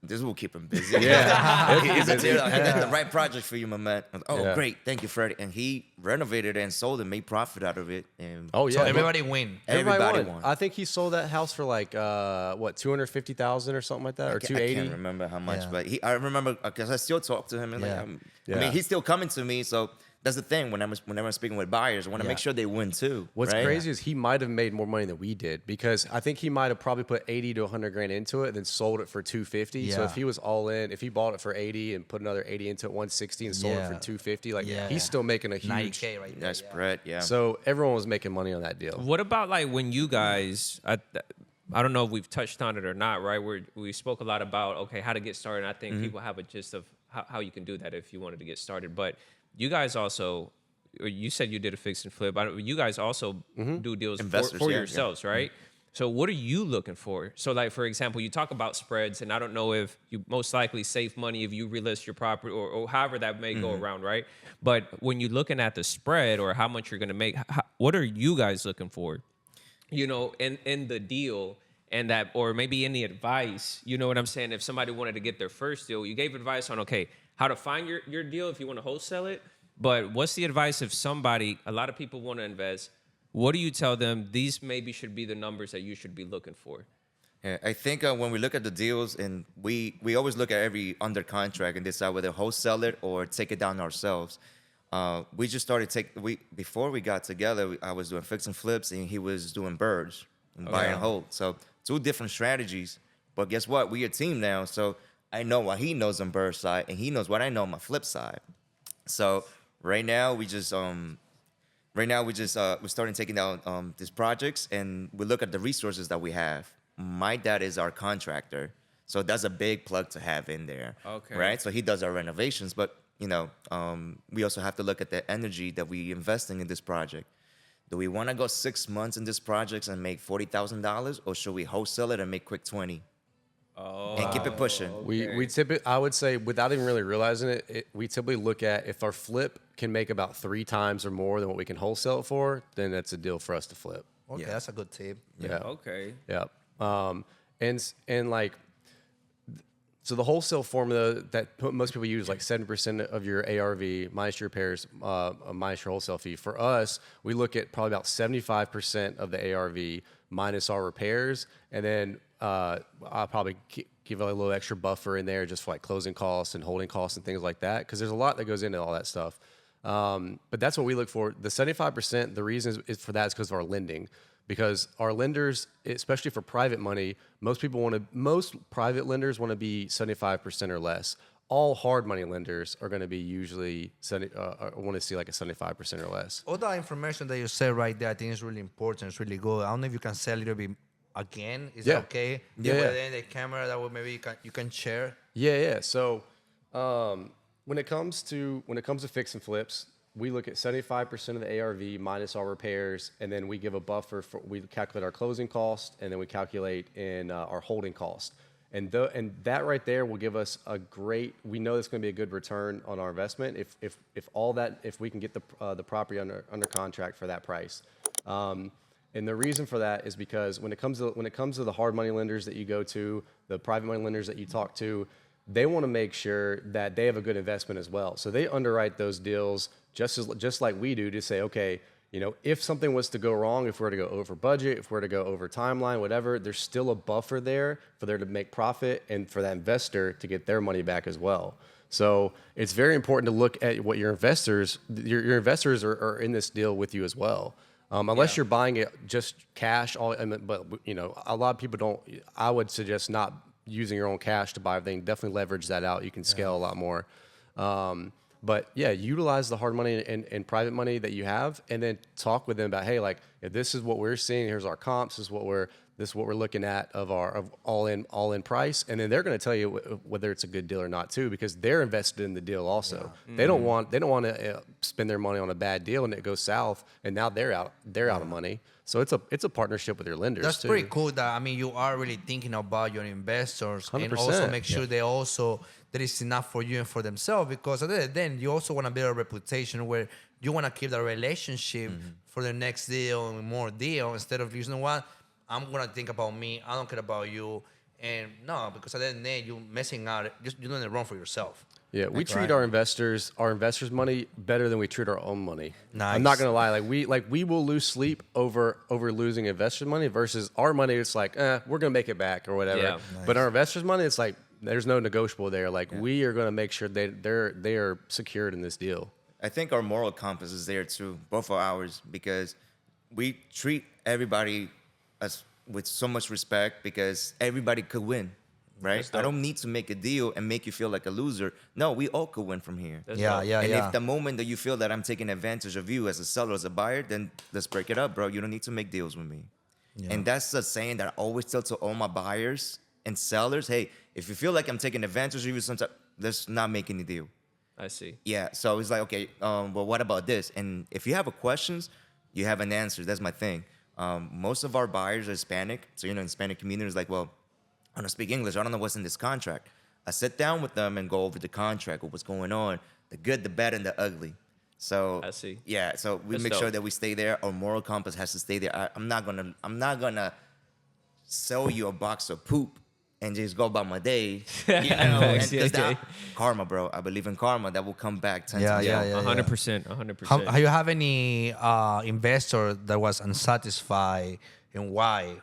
This will keep him busy. Yeah. It's a tear down. I got the right project for you, my man. I was, oh, Yeah. great, thank you, Freddie. And he renovated it and sold it, made profit out of it. And Oh yeah. So everybody win. everybody won. won. I think he sold that house for like what 250,000 or something like that, or I 280. can't remember how much, Yeah. but I remember because I still talk to him. And Yeah. I Yeah. mean, he's still coming to me. So that's the thing. Whenever I'm speaking with buyers, I want to make sure they win too. What's right? crazy is he might have made more money than we did, because I think he might have probably put 80 to 100 grand into it and then sold it for 250. So Yeah. if he was all in, if he bought it for 80 and put another 80 into it, 160, and sold it for 250, like Yeah. he's still making a huge 90K right there. That's spread. Yeah. So everyone was making money on that deal. What about like when you guys? I don't know if we've touched on it or not. Right, we spoke a lot about how to get started. And I think people have a gist of how you can do that if you wanted to get started. But you guys also, or you said you did a fix and flip. You guys also do deals Investors, for yeah, yourselves, right? So what are you looking for? So like, for example, you talk about spreads, and I don't know if you most likely save money if you relist your property or however that may go around, right? But when you're looking at the spread or how much you're going to make, what are you guys looking for? In the deal, and that, or maybe any advice, you know what I'm saying? If somebody wanted to get their first deal, you gave advice on, how to find your deal if you want to wholesale it. But what's the advice if a lot of people want to invest, what do you tell them? These maybe should be the numbers that you should be looking for. Yeah, I think when we look at the deals, and we always look at every under contract and decide whether wholesale it or take it down ourselves. We just started before we got together. I was doing fix and flips, and he was doing birds and buy and hold. So 2 different strategies. But guess what? We a team now. So I know what he knows on bird side, and he knows what I know on my flip side. So right now we're starting taking down these projects, and we look at the resources that we have. My dad is our contractor, so that's a big plug to have in there. Okay. Right. So he does our renovations, but we also have to look at the energy that we investing in this project. Do we want to go 6 months in this project and make $40,000, or should we wholesale it and make quick 20? And keep it pushing. We typically, I would say, without even really realizing it, we typically look at if our flip can make about 3 times or more than what we can wholesale it for, then that's a deal for us to flip. Okay, that's a good tip. Yeah. Okay. Yeah. And like, so the wholesale formula that most people use, like 7% of your ARV minus your repairs, minus your wholesale fee. For us, we look at probably about 75% of the ARV minus our repairs, and then I'll probably give a little extra buffer in there just for like closing costs and holding costs and things like that, because there's a lot that goes into all that stuff. But that's what we look for. The 75%, the reason is for that is because of our lending. Because our lenders, especially for private money, most private lenders want to be 75% or less. All hard money lenders are going to be usually want to see like a 75% or less. All that information that you said right there, I think is really important. It's really good. I don't know if you can say a little bit again. Is that okay? Yeah. But then the camera that way maybe you can share. Yeah. So when it comes to fix and flips, we look at 75% of the ARV minus our repairs, and then we give a buffer we calculate our closing cost, and then we calculate in our holding cost. And that right there will give us we know it's going to be a good return on our investment if we can get the property under contract for that price. And the reason for that is because when it comes to the hard money lenders that you go to, the private money lenders that you talk to, they want to make sure that they have a good investment as well. So they underwrite those deals just like we do, to say, okay, if something was to go wrong, if we're to go over budget, if we're to go over timeline, whatever, there's still a buffer there for there to make profit and for that investor to get their money back as well. So it's very important to look at what your investors are in this deal with you as well. Unless you're buying it just cash, but a lot of people don't. I would suggest not using your own cash to buy everything. Definitely leverage that out. You can scale a lot more. But yeah, utilize the hard money and private money that you have, and then talk with them about, hey, like, if this is what we're seeing, here's our comps, this is what we're looking at of all in price, and then they're going to tell you whether it's a good deal or not too, because they're invested in the deal also. Yeah. They don't want to spend their money on a bad deal and it goes south, and now they're out of money. So it's a partnership with your lenders. That's too. pretty cool. That you are really thinking about your investors 100%. and also make sure there is enough for you and for themselves, because then you also want to build a reputation where you want to keep the relationship for the next deal and more deal, instead of, you know what, I'm going to think about me, I don't care about you. And no, because at the end of the day, you're missing out, you're doing it wrong for yourself. Yeah, we treat our investors' money better than we treat our own money. Nice. I'm not gonna lie, we will lose sleep over losing investor money versus our money. It's like, we're gonna make it back or whatever. Yeah. Nice. But our investors' money, it's like there's no negotiable there. Like we are gonna make sure they are secured in this deal. I think our moral compass is there too, both of ours, because we treat everybody as with so much respect because everybody could win, right? That's I dope. don't need to make a deal and make you feel like a loser. No, we all could win from here. That's Yeah, dope. yeah, And yeah. if the moment that you feel that I'm taking advantage of you as a seller, as a buyer, then let's break it up, bro. You don't need to make deals with me. And that's a saying that I always tell to all my buyers and sellers. Hey, if you feel like I'm taking advantage of you sometimes, let's not make any deal. I see. Yeah. So it's like, okay, well, what about this? And if you have a questions, you have an answer. That's my thing. Most of our buyers are Hispanic. So, in Hispanic community is like, well, I don't speak English. I don't know what's in this contract. I sit down with them and go over the contract, what's going on, the good, the bad, and the ugly. So I see. Yeah, so we That's make sure dope. that we stay there. Our moral compass has to stay there. I'm not gonna sell you a box of poop and just go about my day. You know, Facts, and 'cause yeah. that, karma, bro. I believe in karma that will come back 10 Yeah, times. yeah, over. yeah. 100%. 100%. How you have any investor that was unsatisfied and why,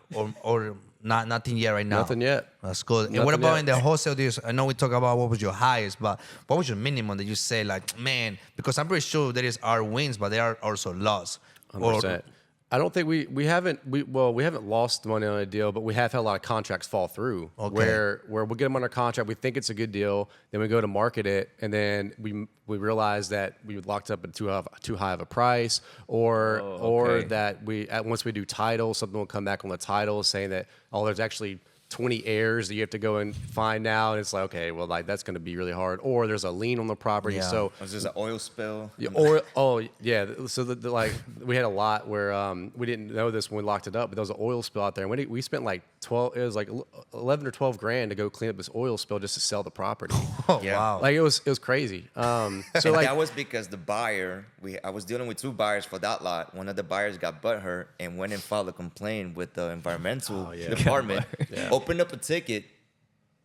or not nothing yet right now? Nothing yet. That's good. And Nothing what about yet. in the wholesale deals? I know we talk about what was your highest, but what was your minimum that you say like, man? Because I'm pretty sure there is our wins, but there are also loss. 100%. I don't think we haven't lost money on a deal, but we have had a lot of contracts fall through Okay. where we'll get them under contract. We think it's a good deal, then we go to market it, and then we realize that we locked up at too high of a price, or okay. that once we do title, something will come back on the title saying that there's actually 20 heirs that you have to go and find now, and it's like, okay, well, like that's going to be really hard, or there's a lien on the property, Yeah. so. Was this an oil spill? Yeah, so like we had a lot where we didn't know this when we locked it up, but there was an oil spill out there, and we spent like 11 or 12 grand to go clean up this oil spill just to sell the property. Oh, Yeah. wow. Like it was crazy. So And like that was because the buyer, I was dealing with two buyers for that lot. One of the buyers got butthurt and went and filed a complaint with the environmental department, opened up a ticket.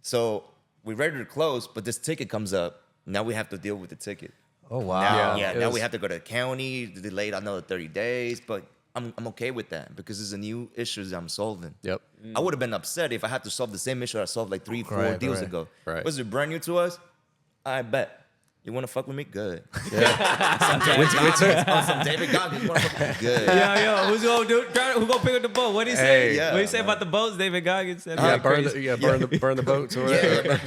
So we're ready to close, but this ticket comes up. Now we have to deal with the ticket. Oh, wow. Now, Yeah, it now was- we have to go to the county, delayed another 30 days, but I'm okay with that because it's a new issue that I'm solving. Yep. I would have been upset if I had to solve the same issue I solved like 3-4 Right, deals right. ago. Right. Was it brand new to us? I bet. You want to fuck with me? Good. Yeah. Some David Goggins. Want to fuck with me? Good. Yo, who's gonna do? Who gonna pick up the boat? What do you say? Hey, yeah, what do you say man. about the boats? David Goggins said. Yeah, Crazy. burn the boats or whatever.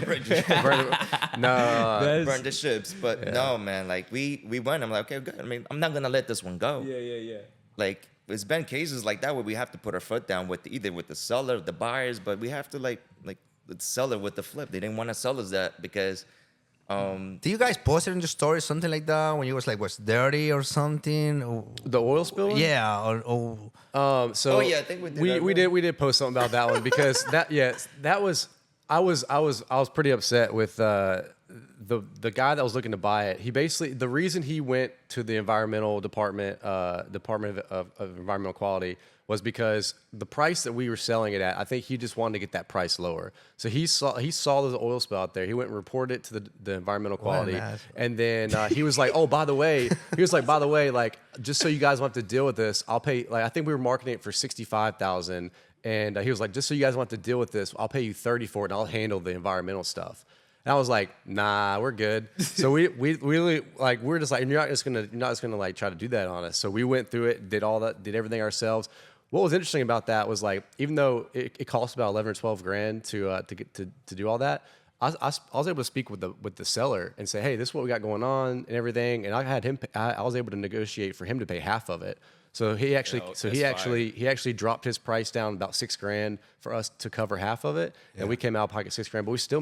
No, That's- Burn the ships. But no, man, like we went. I'm like, okay, good. I mean, I'm not gonna let this one go. Yeah. Like it's been cases like that where we have to put our foot down with either with the seller, the buyers, but we have to like the seller with the flip. They didn't want to sell us that because Do you guys post it in your story, something like that, when you was like, was dirty or something? the oil spill one? Yeah, or So Oh, yeah, I think we did that, we did post something about that one because that was I was pretty upset with the guy that was looking to buy it. He basically, the reason he went to the environmental department of environmental quality was because the price that we were selling it at, I think he just wanted to get that price lower. So he saw there's an oil spill out there. He went and reported it to the environmental quality, asshole. and then he was like, "Oh, by the way," like just so you guys won't have to deal with this, I'll pay. Like I think we were marketing it for $65,000, and he was like, "Just so you guys won't have to deal with this, I'll pay you $30,000 for it, and I'll handle the environmental stuff." And I was like, "Nah, we're good." So we really like we're just like, you're not just gonna like try to do that on us. So we went through it, did everything ourselves. What was interesting about that was like, even though it cost about 11 or 12 grand to do all that, I was able to speak with the seller and say, "Hey, this is what we got going on and everything." And I had him. I was able to negotiate for him to pay half of it. So he actually dropped his price down about $6 grand for us to cover half of it, and we came out of pocket $6 grand. But we still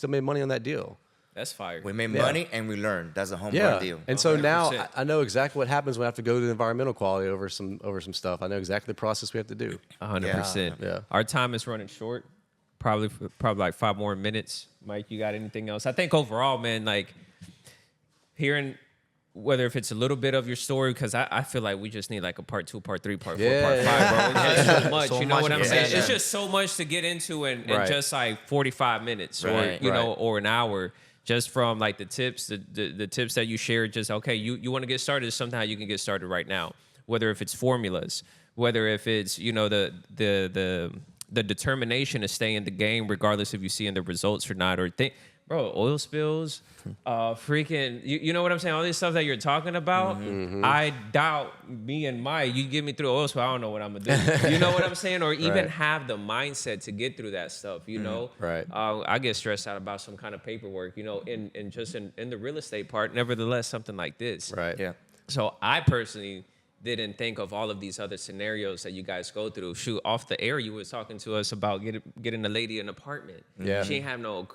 made money on that deal. That's fire. we made money and we learned. That's a home Yeah, run deal. and so now 100%. I know exactly what happens when I have to go to the environmental quality over some stuff. I know exactly the process we have to do. 100%. Yeah. Our time is running short. Probably like 5 more minutes. Mike, you got anything else? I think overall, man, like hearing whether if it's a little bit of your story, because I feel like we just need like a part 2, part 3, part 4, Yeah, part 5, bro. It's just so much. So You know much, what I'm yeah. saying? Yeah. It's just so much to get into in Right. just like 45 minutes or Right, you know right. or an hour. Just from like the tips, the tips that you shared, just okay, you want to get started, somehow you can get started right now. Whether if it's formulas, whether if it's, you know, the determination to stay in the game, regardless if you see in the results or not, or bro, oil spills, freaking, you know what I'm saying? All this stuff that you're talking about, I doubt me and Mike, you get me through oil spill, I don't know what I'm gonna do. You know what I'm saying? Or even have the mindset to get through that stuff, you know? Right. I get stressed out about some kind of paperwork, you know, in the real estate part, nevertheless, something like this. Right. Yeah. So I personally didn't think of all of these other scenarios that you guys go through. Shoot, off the air, you was talking to us about getting a lady an apartment. Yeah. She ain't have no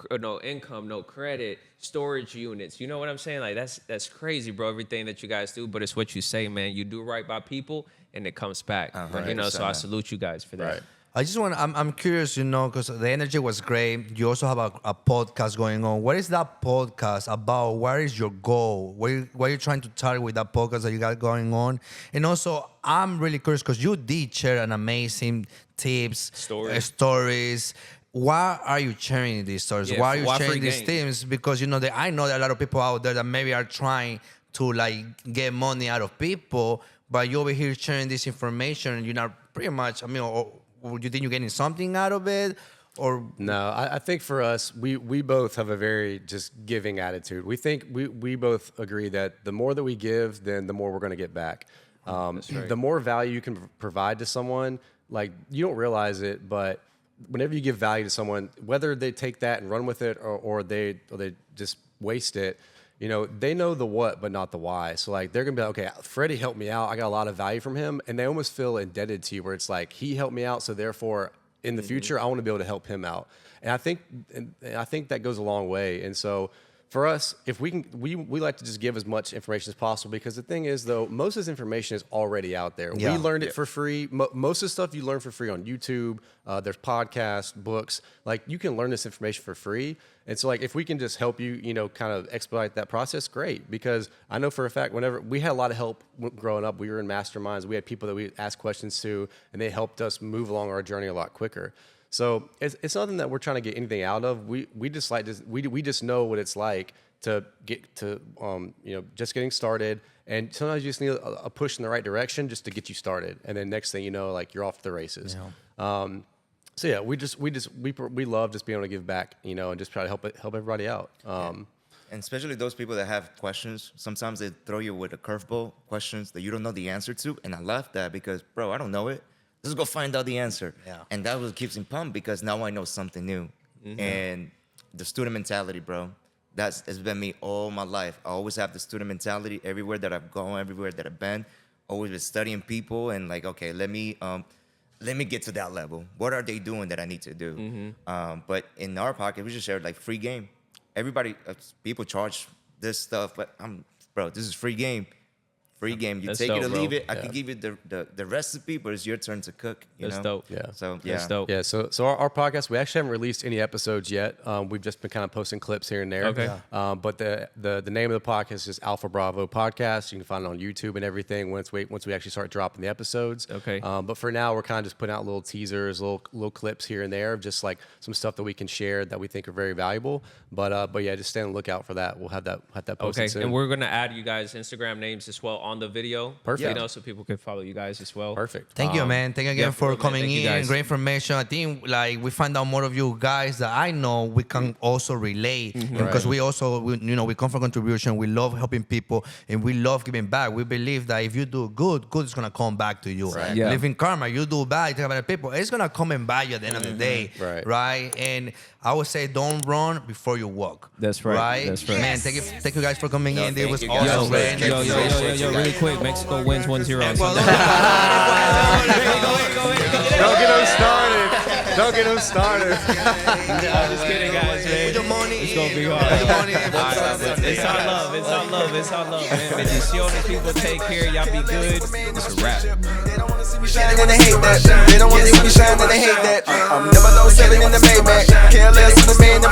income, no credit, storage units. You know what I'm saying? Like that's crazy, bro. Everything that you guys do, but it's what you say, man. You do right by people, and it comes back. You know, so I salute you guys for that. Right. I just want. I'm curious, you know, because the energy was great. You also have a podcast going on. What is that podcast about? What is your goal? What are you trying to target with that podcast that you got going on? And also, I'm really curious because you did share an amazing tips, stories. Why are you sharing these stories? Yeah, why are you why sharing free these game? tips? Because you know that I know that a lot of people out there that maybe are trying to like get money out of people, but you over here sharing this information, and you're not pretty much. I mean. Or do you think you're getting something out of it? Or No, I think for us, we both have a very just giving attitude. We think we both agree that the more that we give, then the more we're going to get back. The more value you can provide to someone, like you don't realize it, but whenever you give value to someone, whether they take that and run with it or they just waste it, you know, they know the what, but not the why. So like, they're gonna be like, okay, Freddie helped me out. I got a lot of value from him. And they almost feel indebted to you where it's like, he helped me out. So therefore in the future, I want to be able to help him out. And I think that goes a long way. And so for us, if we can, we like to just give as much information as possible because the thing is though, most of this information is already out there. Yeah. We learned it for free. Most of the stuff you learn for free on YouTube, there's podcasts, books, like you can learn this information for free. And so like, if we can just help you, you know, kind of expedite that process, great. Because I know for a fact, whenever we had a lot of help growing up, we were in masterminds, we had people that we asked questions to, and they helped us move along our journey a lot quicker. So it's nothing that we're trying to get anything out of. We just like to, we just know what it's like to get to, you know, just getting started. And sometimes you just need a push in the right direction just to get you started. And then next thing you know, like you're off to the races. Yeah. So yeah, we love just being able to give back, you know, and just try to help everybody out. And especially those people that have questions, sometimes they throw you with a curveball questions that you don't know the answer to. And I love that because, bro, I don't know it. Let's go find out the answer. Yeah. And that what keeps me pumped because now I know something new. And the student mentality, bro, it's been me all my life. I always have the student mentality everywhere that I've gone, everywhere that I've been. Always been studying people and like, okay, let me get to that level. What are they doing that I need to do? But in our pocket, we just shared like free game. Everybody, people charge this stuff, but bro, this is free game. Free game. You That's take dope, it or bro. leave it. I can give you the recipe, but it's your turn to cook. That's know? dope. Yeah. So yeah. That's dope. Yeah, so our podcast, we actually haven't released any episodes yet. We've just been kind of posting clips here and there. Okay. But the name of the podcast is Alpha Bravo Podcast. You can find it on YouTube and everything once we actually start dropping the episodes. Okay. But for now, we're kind of just putting out little teasers, little clips here and there of just like some stuff that we can share that we think are very valuable. But yeah, just stay on the lookout for that. We'll have that posted Okay, soon. and we're gonna add you guys' Instagram names as well on the video. Perfect. You know, so people can follow you guys as well. Perfect. thank you, man. Thank you again yeah, for man, coming thank you, in. guys. Great information. I think like we find out more of you guys that I know we can also relate because we come from contribution. We love helping people and we love giving back. We believe that if you do good is gonna come back to you. Right. Yeah. Live in karma. You do bad, you take about people. It's gonna come and buy you at the end of the day. Right. And I would say don't run before you walk. That's right. That's right. Man, thank you guys for coming in. It thank was you guys. awesome, man. Yo, really quick. Mexico wins 1-0 on Sunday. Don't get them started. Don't get them started. I'm just kidding, guys, man. Put your money It's gonna be in. hard. Put your money in. It's all love. It's all love. It's all love, man. Bendiciones, people. Take care. Y'all be good. It's a wrap. They don't wanna see me shining and they hate that. They don't wanna see me shine and they hate that. I'm never low selling in the Maybach. Care less than the man.